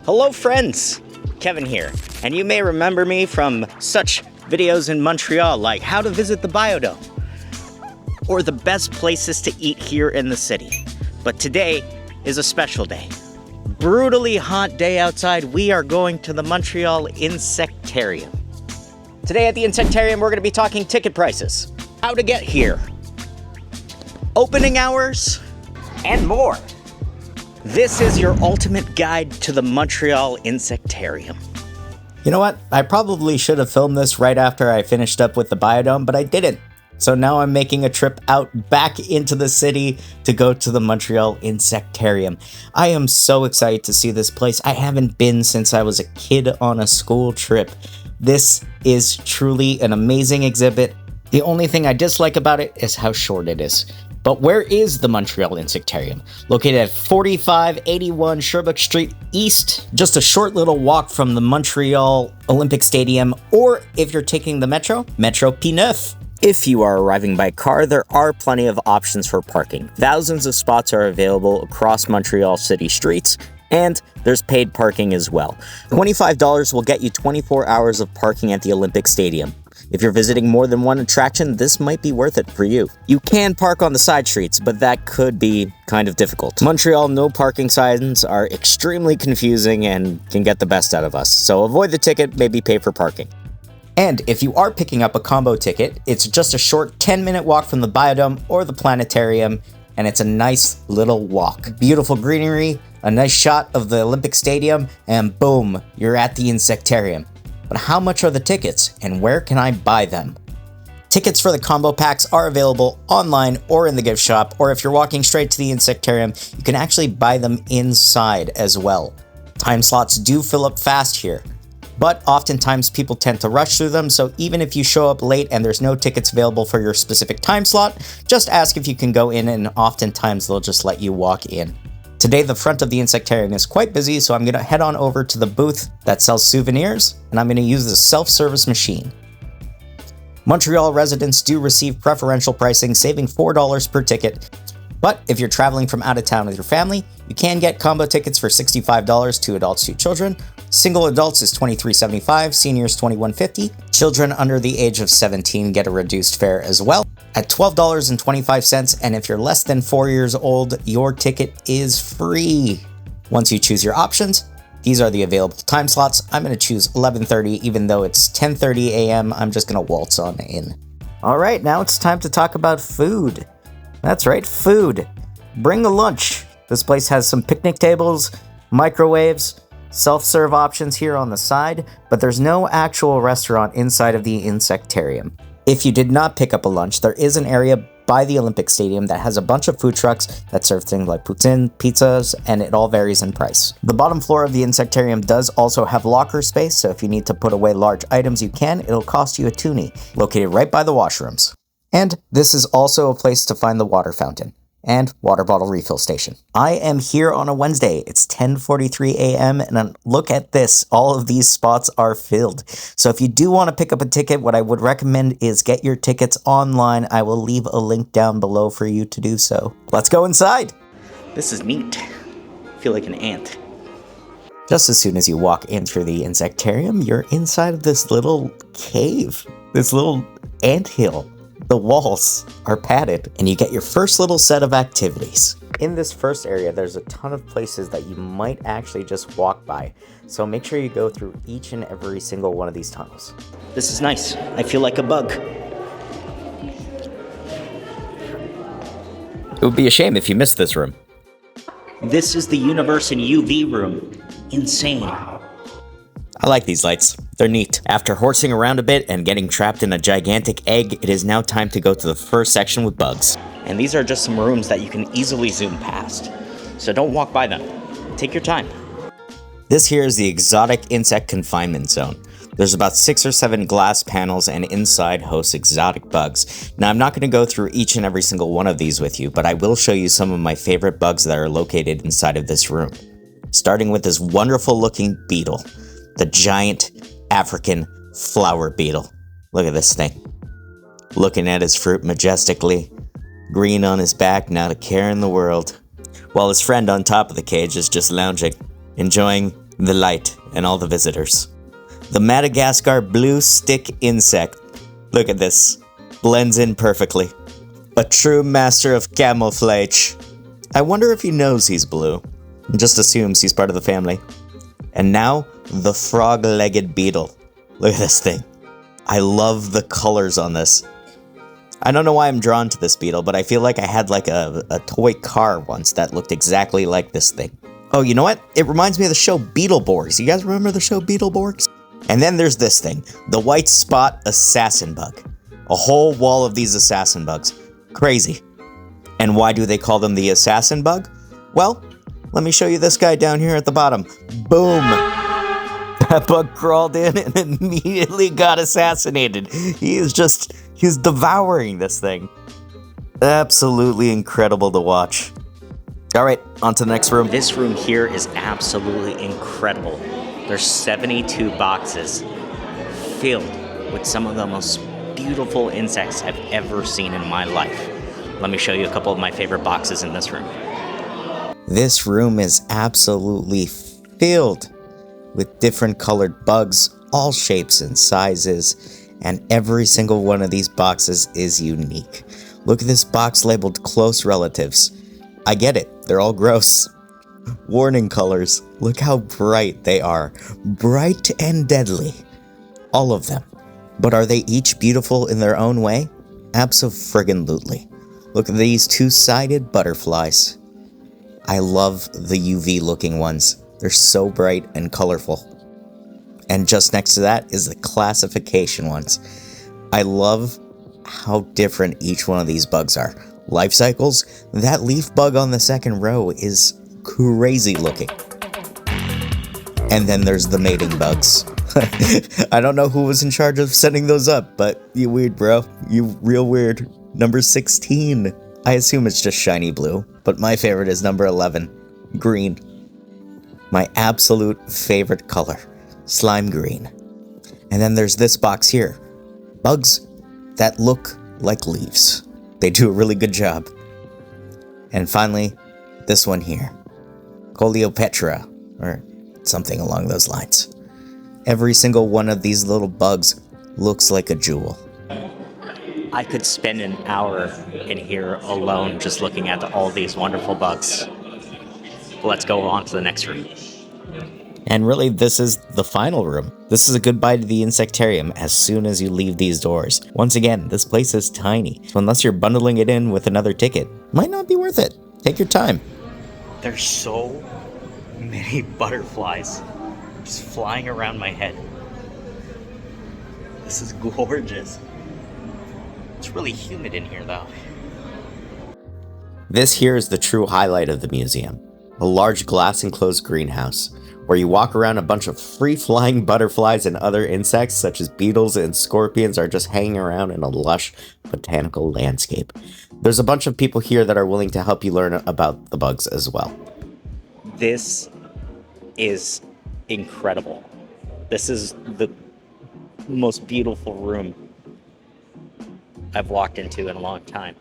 Hello friends, Kevin here, and you may remember me from such videos in Montreal like how to visit the biodome, or the best places to eat here in the city. But today is a special day. Brutally hot day outside, we are going to the Montreal Insectarium. Today at the Insectarium, we're gonna be talking ticket prices, how to get here, opening hours, and more. This is your ultimate guide to the Montreal Insectarium. You know what? I probably should have filmed this right after I finished up with the biodome, but I didn't. So now I'm making a trip out back into the city to go to the Montreal Insectarium. I am so excited to see this place. I haven't been since I was a kid on a school trip. This is truly an amazing exhibit. The only thing I dislike about it is how short it is. But where is the Montreal Insectarium? Located at 4581 Sherbrooke Street East, just a short little walk from the Montreal Olympic Stadium, or if you're taking the Metro P9. If you are arriving by car, there are plenty of options for parking. Thousands of spots are available across Montreal city streets, and there's paid parking as well. $25 will get you 24 hours of parking at the Olympic Stadium. If you're visiting more than one attraction, this might be worth it for you. You can park on the side streets, but that could be kind of difficult. Montreal no parking signs are extremely confusing and can get the best out of us, so avoid the ticket, maybe pay for parking. And if you are picking up a combo ticket, it's just a short 10-minute walk from the biodome or the planetarium, and it's a nice little walk. Beautiful greenery, a nice shot of the Olympic Stadium, and boom, you're at the Insectarium. But how much are the tickets, and where can I buy them? Tickets for the combo packs are available online or in the gift shop, or if you're walking straight to the Insectarium, you can actually buy them inside as well. Time slots do fill up fast here, but oftentimes people tend to rush through them, so even if you show up late and there's no tickets available for your specific time slot, just ask if you can go in, and oftentimes they'll just let you walk in. Today, the front of the Insectarium is quite busy, so I'm going to head on over to the booth that sells souvenirs, and I'm going to use the self-service machine. Montreal residents do receive preferential pricing, saving $4 per ticket. But if you're traveling from out of town with your family, you can get combo tickets for $65, 2 adults, 2 children. Single adults is $23.75, seniors $21.50. Children under the age of 17 get a reduced fare as well at $12.25, and if you're less than 4 years old, your ticket is free. Once you choose your options, these are the available time slots. I'm going to choose 11:30, even though it's 10:30 a.m. I'm just going to waltz on in. All right, now it's time to talk about food. That's right, food. Bring a lunch. This place has some picnic tables, microwaves, self-serve options here on the side, but there's no actual restaurant inside of the Insectarium. If you did not pick up a lunch, there is an area by the Olympic Stadium that has a bunch of food trucks that serve things like poutine, pizzas, and it all varies in price. The bottom floor of the Insectarium does also have locker space, so if you need to put away large items, you can. It'll cost you a toonie, located right by the washrooms. And this is also a place to find the water fountain and water bottle refill station. I am here on a Wednesday. It's 10:43 a.m. and look at this. All of these spots are filled. So if you do want to pick up a ticket, what I would recommend is get your tickets online. I will leave a link down below for you to do so. Let's go inside. This is neat. I feel like an ant. Just as soon as you walk in through the Insectarium, you're inside of this little cave, this little anthill. The walls are padded, and you get your first little set of activities. In this first area, there's a ton of places that you might actually just walk by, so make sure you go through each and every single one of these tunnels. This is nice. I feel like a bug. It would be a shame if you missed this room. This is the Universe in UV room. Insane. I like these lights. They're neat. After horsing around a bit and getting trapped in a gigantic egg, it is now time to go to the first section with bugs. And these are just some rooms that you can easily zoom past. So don't walk by them. Take your time. This here is the exotic insect confinement zone. There's about 6 or 7 glass panels, and inside hosts exotic bugs. Now, I'm not going to go through each and every single one of these with you, but I will show you some of my favorite bugs that are located inside of this room. Starting with this wonderful looking beetle, the Giant African Flower Beetle. Look at this thing. Looking at his fruit majestically, green on his back, not a care in the world, while his friend on top of the cage is just lounging, enjoying the light, and all the visitors. The Madagascar blue stick insect. Look at this. Blends in perfectly. A true master of camouflage. I wonder if he knows he's blue. Just assumes he's part of the family. And now, the frog-legged beetle. Look at this thing. I love the colors on this. I don't know why I'm drawn to this beetle, but I feel like I had like a toy car once that looked exactly like this thing. Oh, you know what? It reminds me of the show Beetleborgs. You guys remember the show Beetleborgs? And then there's this thing, the white spot assassin bug. A whole wall of these assassin bugs. Crazy. And why do they call them the assassin bug? Well, let me show you this guy down here at the bottom. Boom! That bug crawled in and immediately got assassinated. He's devouring this thing. Absolutely incredible to watch. All right, on to the next room. This room here is absolutely incredible. There's 72 boxes filled with some of the most beautiful insects I've ever seen in my life. Let me show you a couple of my favorite boxes in this room. This room is absolutely filled with different colored bugs, all shapes and sizes, and every single one of these boxes is unique. Look at this box labeled close relatives. I get it, they're all gross. Warning colors, look how bright they are. Bright and deadly. All of them. But are they each beautiful in their own way? Abso-friggin-lutely. Look at these two-sided butterflies. I love the UV looking ones. They're so bright and colorful. And just next to that is the classification ones. I love how different each one of these bugs are. Life cycles, that leaf bug on the second row is crazy looking. And then there's the mating bugs. I don't know who was in charge of setting those up, but you weird, bro. You real weird. Number 16. I assume it's just shiny blue, but my favorite is number 11, green. My absolute favorite color, slime green. And then there's this box here, bugs that look like leaves. They do a really good job. And finally, this one here, Coleopatra, or something along those lines. Every single one of these little bugs looks like a jewel. I could spend an hour in here alone just looking at all these wonderful bugs. Let's go on to the next room. And really, this is the final room. This is a goodbye to the Insectarium as soon as you leave these doors. Once again, this place is tiny, so unless you're bundling it in with another ticket, might not be worth it. Take your time. There's so many butterflies just flying around my head. This is gorgeous. It's really humid in here though. This here is the true highlight of the museum. A large glass enclosed greenhouse, where you walk around a bunch of free-flying butterflies and other insects such as beetles and scorpions are just hanging around in a lush botanical landscape. There's a bunch of people here that are willing to help you learn about the bugs as well. This is incredible. This is the most beautiful room I've walked into in a long time.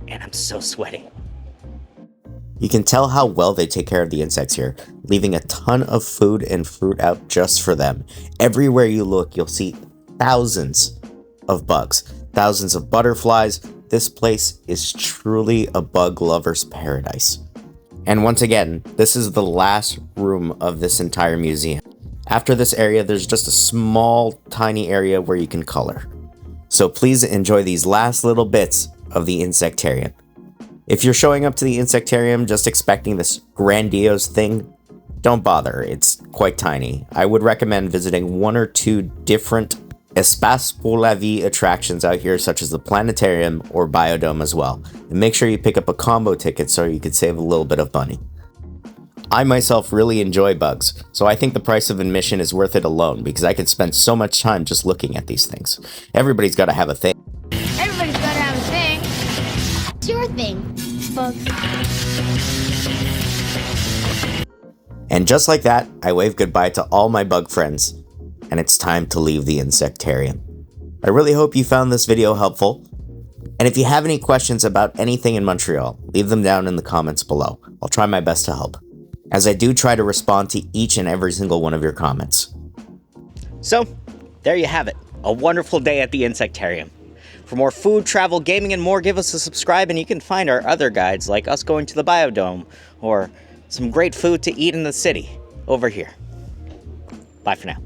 And I'm so sweaty. You can tell how well they take care of the insects here, leaving a ton of food and fruit out just for them. Everywhere you look, you'll see thousands of bugs, thousands of butterflies. This place is truly a bug lover's paradise. And once again, this is the last room of this entire museum. After this area, there's just a small, tiny area where you can color. So please enjoy these last little bits of the Insectarium. If you're showing up to the Insectarium just expecting this grandiose thing, don't bother, it's quite tiny. I would recommend visiting one or two different Espace pour la vie attractions out here, such as the Planetarium or Biodome as well. And make sure you pick up a combo ticket so you could save a little bit of money. I myself really enjoy bugs, so I think the price of admission is worth it alone because I could spend so much time just looking at these things. Everybody's gotta have a thing. Everybody's gotta have a thing. What's your thing? Bugs. And just like that, I wave goodbye to all my bug friends, and it's time to leave the Insectarium. I really hope you found this video helpful, and if you have any questions about anything in Montreal, leave them down in the comments below. I'll try my best to help. as I do try to respond to each and every single one of your comments. So, there you have it. A wonderful day at the Insectarium. For more food, travel, gaming, and more, give us a subscribe, and you can find our other guides like us going to the Biodome or some great food to eat in the city over here. Bye for now.